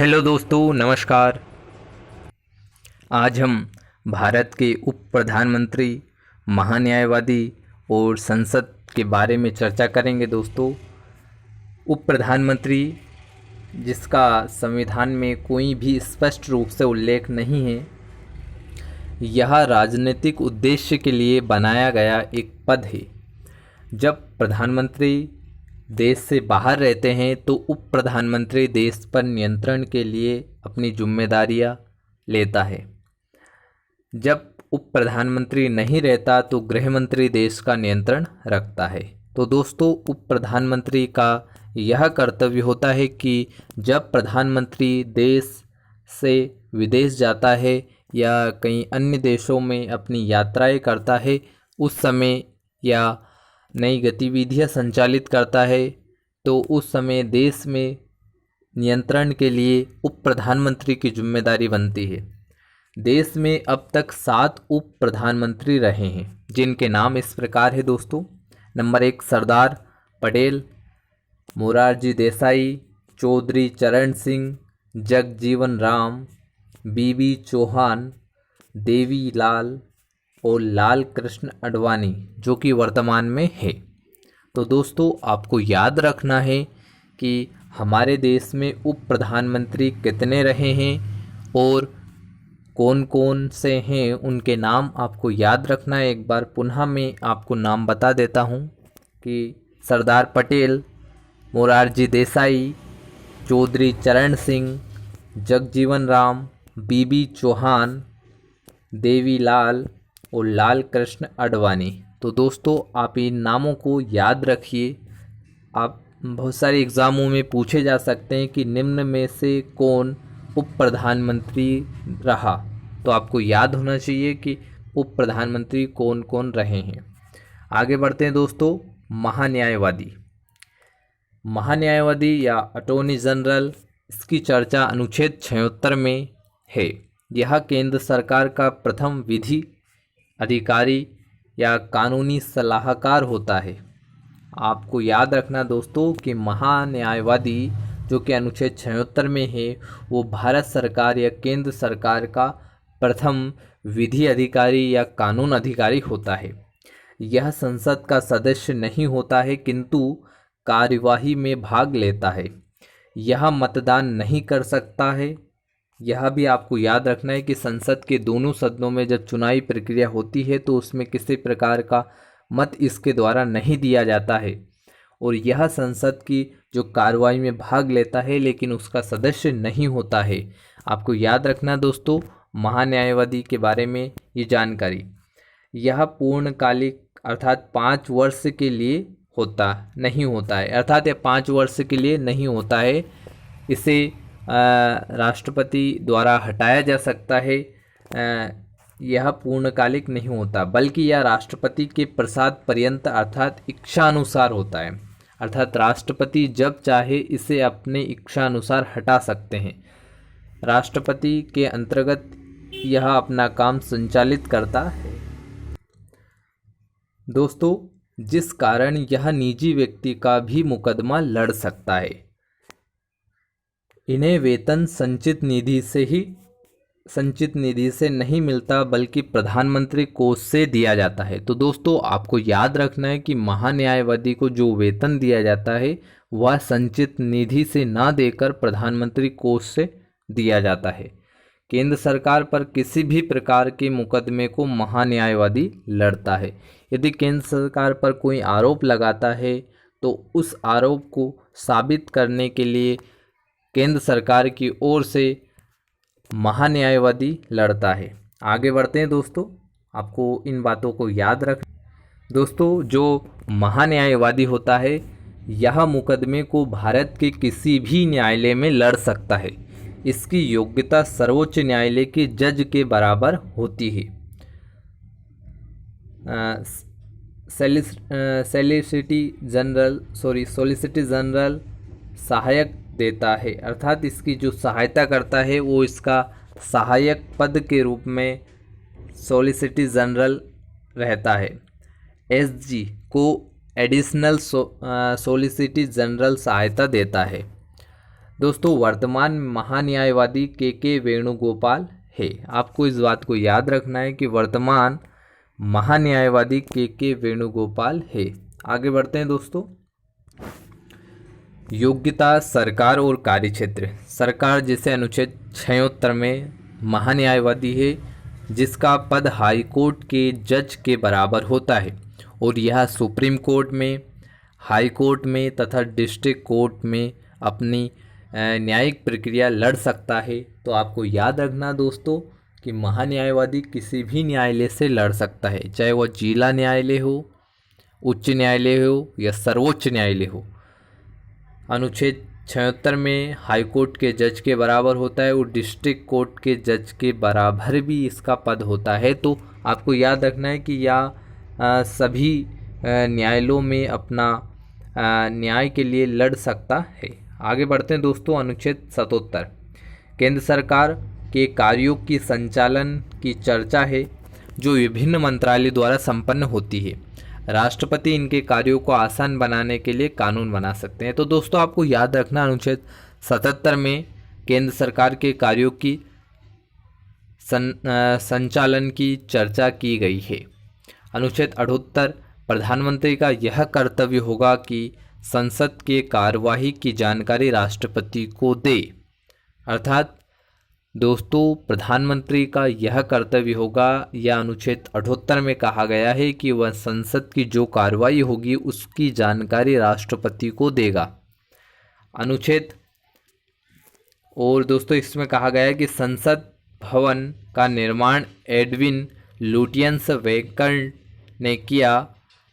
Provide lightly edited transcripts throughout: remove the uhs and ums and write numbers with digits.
Hello दोस्तों, नमस्कार। आज हम भारत के उप प्रधानमंत्री, महान्यायवादी और संसद के बारे में चर्चा करेंगे। दोस्तों, उप प्रधानमंत्री जिसका संविधान में कोई भी स्पष्ट रूप से उल्लेख नहीं है, यह राजनीतिक उद्देश्य के लिए बनाया गया एक पद है। जब प्रधानमंत्री देश से बाहर रहते हैं तो उप प्रधानमंत्री देश पर नियंत्रण के लिए अपनी जिम्मेदारियां लेता है। जब उप प्रधानमंत्री नहीं रहता तो गृह मंत्री देश का नियंत्रण रखता है। तो दोस्तों, उप प्रधानमंत्री का यह कर्तव्य होता है कि जब प्रधानमंत्री देश से विदेश जाता है या कई अन्य देशों में अपनी यात्राएं करता है, उस समय या नई गतिविधियां संचालित करता है, तो उस समय देश में नियंत्रण के लिए उप प्रधानमंत्री की जिम्मेदारी बनती है। देश में अब तक 7 उप प्रधानमंत्री रहे हैं, जिनके नाम इस प्रकार है दोस्तों। नंबर 1 सरदार पटेल, मोरारजी देसाई, चौधरी चरण सिंह, जगजीवन राम, बीबी चौहान, देवी लाल और लाल कृष्ण आडवाणी, जो कि वर्तमान में है। तो दोस्तों, आपको याद रखना है कि हमारे देश में उप प्रधानमंत्री कितने रहे हैं और कौन कौन से हैं, उनके नाम आपको याद रखना है। एक बार पुनः मैं आपको नाम बता देता हूं कि सरदार पटेल, मोरारजी देसाई, चौधरी चरण सिंह, जगजीवन राम, बीबी चौहान, देवी लाल और लाल कृष्ण आडवाणी। तो दोस्तों, आप इन नामों को याद रखिए। आप बहुत सारे एग्ज़ामों में पूछे जा सकते हैं कि निम्न में से कौन उप प्रधानमंत्री रहा, तो आपको याद होना चाहिए कि उप प्रधानमंत्री कौन कौन रहे हैं। आगे बढ़ते हैं दोस्तों। महान्यायवादी या अटॉर्नी जनरल, इसकी चर्चा अनुच्छेद 76 में है। यह केंद्र सरकार का प्रथम विधि अधिकारी या कानूनी सलाहकार होता है। आपको याद रखना दोस्तों कि महान्यायवादी, जो कि अनुच्छेद 76 में है, वो भारत सरकार या केंद्र सरकार का प्रथम विधि अधिकारी या कानून अधिकारी होता है। यह संसद का सदस्य नहीं होता है, किंतु कार्यवाही में भाग लेता है। यह मतदान नहीं कर सकता है। यह भी आपको याद रखना है कि संसद के दोनों सदनों में जब चुनावी प्रक्रिया होती है तो उसमें किसी प्रकार का मत इसके द्वारा नहीं दिया जाता है, और यह संसद की जो कार्रवाई में भाग लेता है लेकिन उसका सदस्य नहीं होता है। आपको याद रखना दोस्तों महान्यायवादी के बारे में ये जानकारी। यह पूर्णकालिक अर्थात 5 वर्ष के लिए नहीं होता है, अर्थात यह 5 वर्ष के लिए नहीं होता है। इसे राष्ट्रपति द्वारा हटाया जा सकता है। यह पूर्णकालिक नहीं होता, बल्कि यह राष्ट्रपति के प्रसाद पर्यंत अर्थात इच्छा अनुसार होता है। अर्थात राष्ट्रपति जब चाहे इसे अपने इच्छा अनुसार हटा सकते हैं। राष्ट्रपति के अंतर्गत यह अपना काम संचालित करता है। दोस्तों, जिस कारण यह निजी व्यक्ति का भी मुकदमा लड़ सकता है। इन्हें वेतन संचित निधि से नहीं मिलता, बल्कि प्रधानमंत्री कोष से दिया जाता है। तो दोस्तों, आपको याद रखना है कि महान्यायवादी को जो वेतन दिया जाता है वह संचित निधि से ना देकर प्रधानमंत्री कोष से दिया जाता है। केंद्र सरकार पर किसी भी प्रकार के मुकदमे को महान्यायवादी लड़ता है। यदि केंद्र सरकार पर कोई आरोप लगाता है तो उस आरोप को साबित करने के लिए केंद्र सरकार की ओर से महान्यायवादी लड़ता है। आगे बढ़ते हैं दोस्तों, आपको इन बातों को याद रख। दोस्तों, जो महान्यायवादी होता है यह मुकदमे को भारत के किसी भी न्यायालय में लड़ सकता है। इसकी योग्यता सर्वोच्च न्यायालय के जज के बराबर होती है। सॉलिसिटर जनरल सहायक देता है, अर्थात इसकी जो सहायता करता है वो इसका सहायक पद के रूप में सॉलिसिटर जनरल रहता है। एसजी को एडिशनल सॉलिसिटर जनरल सहायता देता है। दोस्तों वर्तमान महान्यायवादी के वेणुगोपाल है। आपको इस बात को याद रखना है कि वर्तमान महान्यायवादी के वेणुगोपाल है। आगे बढ़ते हैं दोस्तों। योग्यता, सरकार और कार्यक्षेत्र। सरकार जिसे अनुच्छेद 76 में महान्यायवादी है, जिसका पद हाई कोर्ट के जज के बराबर होता है और यह सुप्रीम कोर्ट में, हाई कोर्ट में तथा डिस्ट्रिक्ट कोर्ट में अपनी न्यायिक प्रक्रिया लड़ सकता है। तो आपको याद रखना दोस्तों कि महान्यायवादी किसी भी न्यायालय से लड़ सकता है, चाहे वह जिला न्यायालय हो, उच्च न्यायालय हो या सर्वोच्च न्यायालय हो। अनुच्छेद 76 में हाई कोर्ट के जज के बराबर होता है और डिस्ट्रिक्ट कोर्ट के जज के बराबर भी इसका पद होता है। तो आपको याद रखना है कि यह सभी न्यायालयों में अपना न्याय के लिए लड़ सकता है। आगे बढ़ते हैं दोस्तों। अनुच्छेद 77 केंद्र सरकार के कार्यों की संचालन की चर्चा है, जो विभिन्न मंत्रालय द्वारा संपन्न होती है। राष्ट्रपति इनके कार्यों को आसान बनाने के लिए कानून बना सकते हैं। तो दोस्तों आपको याद रखना, अनुच्छेद 77 में केंद्र सरकार के कार्यों की संचालन की चर्चा की गई है। अनुच्छेद 78 प्रधानमंत्री का यह कर्तव्य होगा कि संसद के कार्यवाही की जानकारी राष्ट्रपति को दे। अर्थात दोस्तों प्रधानमंत्री का यह कर्तव्य होगा, या अनुच्छेद 78 में कहा गया है कि वह संसद की जो कार्रवाई होगी उसकी जानकारी राष्ट्रपति को देगा। अनुच्छेद और दोस्तों इसमें कहा गया है कि संसद भवन का निर्माण एडविन लुटियंस वेकर ने किया।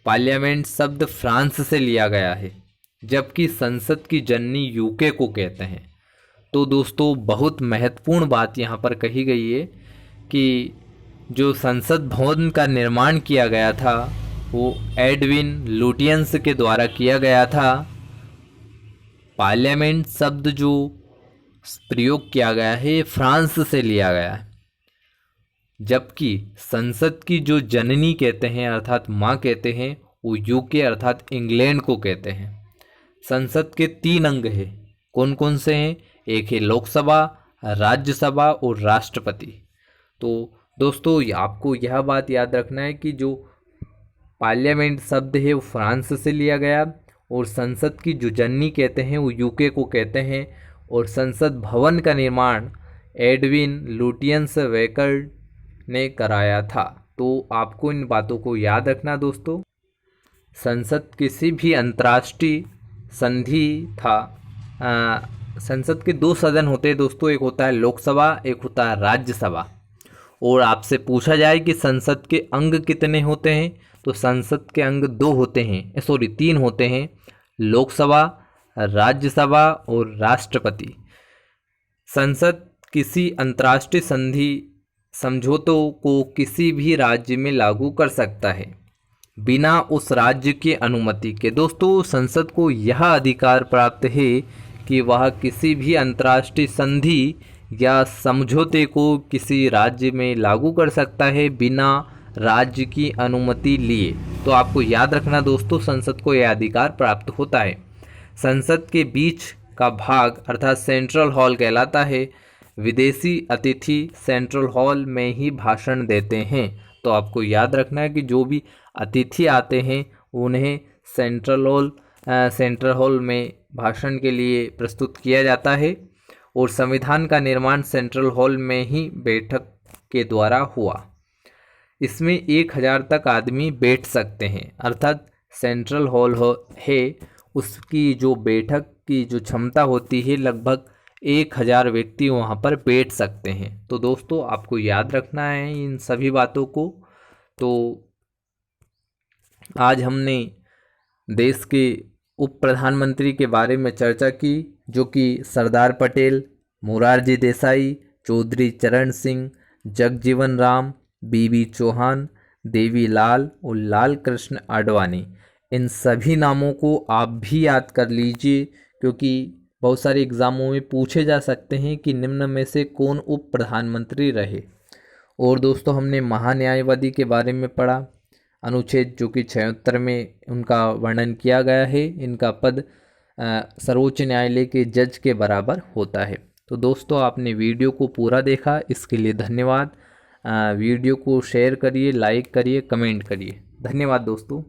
पार्लियामेंट शब्द फ्रांस से लिया गया है, जबकि संसद की जननी यूके को कहते हैं। तो दोस्तों बहुत महत्वपूर्ण बात यहाँ पर कही गई है कि जो संसद भवन का निर्माण किया गया था वो एडविन लुटियंस के द्वारा किया गया था। पार्लियामेंट शब्द जो प्रयोग किया गया है फ्रांस से लिया गया है, जबकि संसद की जो जननी कहते हैं अर्थात माँ कहते हैं वो यूके अर्थात इंग्लैंड को कहते हैं। संसद के 3 अंग हैं, कौन कौन से हैं? एक है लोकसभा, राज्यसभा और राष्ट्रपति। तो दोस्तों आपको यह बात याद रखना है कि जो पार्लियामेंट शब्द है वो फ्रांस से लिया गया और संसद की जो जननी कहते हैं वो यूके को कहते हैं, और संसद भवन का निर्माण एडविन लुटियंस वेकर ने कराया था। तो आपको इन बातों को याद रखना दोस्तों। संसद किसी भी अंतर्राष्ट्रीय संधि था। संसद के 2 सदन होते हैं दोस्तों, एक होता है लोकसभा, एक होता है राज्यसभा। और आपसे पूछा जाए कि संसद के अंग कितने होते हैं, तो संसद के अंग 2 होते हैं, 3 होते हैं, लोकसभा, राज्यसभा और राष्ट्रपति। संसद किसी अंतर्राष्ट्रीय संधि समझौतों को किसी भी राज्य में लागू कर सकता है बिना उस राज्य की अनुमति के। दोस्तों संसद को यह अधिकार प्राप्त है कि वह किसी भी अंतर्राष्ट्रीय संधि या समझौते को किसी राज्य में लागू कर सकता है बिना राज्य की अनुमति लिए। तो आपको याद रखना दोस्तों, संसद को यह अधिकार प्राप्त होता है। संसद के बीच का भाग अर्थात सेंट्रल हॉल कहलाता है। विदेशी अतिथि सेंट्रल हॉल में ही भाषण देते हैं। तो आपको याद रखना है कि जो भी अतिथि आते हैं उन्हें सेंट्रल हॉल में भाषण के लिए प्रस्तुत किया जाता है, और संविधान का निर्माण सेंट्रल हॉल में ही बैठक के द्वारा हुआ। इसमें 1000 तक आदमी बैठ सकते हैं, अर्थात सेंट्रल हॉल है उसकी जो बैठक की जो क्षमता होती है लगभग 1000 व्यक्ति वहाँ पर बैठ सकते हैं। तो दोस्तों आपको याद रखना है इन सभी बातों को। तो आज हमने देश के उप प्रधानमंत्री के बारे में चर्चा की, जो कि सरदार पटेल, मोरारजी देसाई, चौधरी चरण सिंह, जगजीवन राम, बीबी चौहान, देवी लाल और लाल कृष्ण आडवाणी। इन सभी नामों को आप भी याद कर लीजिए, क्योंकि बहुत सारे एग्ज़ामों में पूछे जा सकते हैं कि निम्न में से कौन उप प्रधानमंत्री रहे। और दोस्तों हमने महान्यायवादी के बारे में पढ़ा, अनुच्छेद जो कि 76 में उनका वर्णन किया गया है। इनका पद सर्वोच्च न्यायालय के जज के बराबर होता है। तो दोस्तों आपने वीडियो को पूरा देखा, इसके लिए धन्यवाद। वीडियो को शेयर करिए, लाइक करिए, कमेंट करिए। धन्यवाद दोस्तों।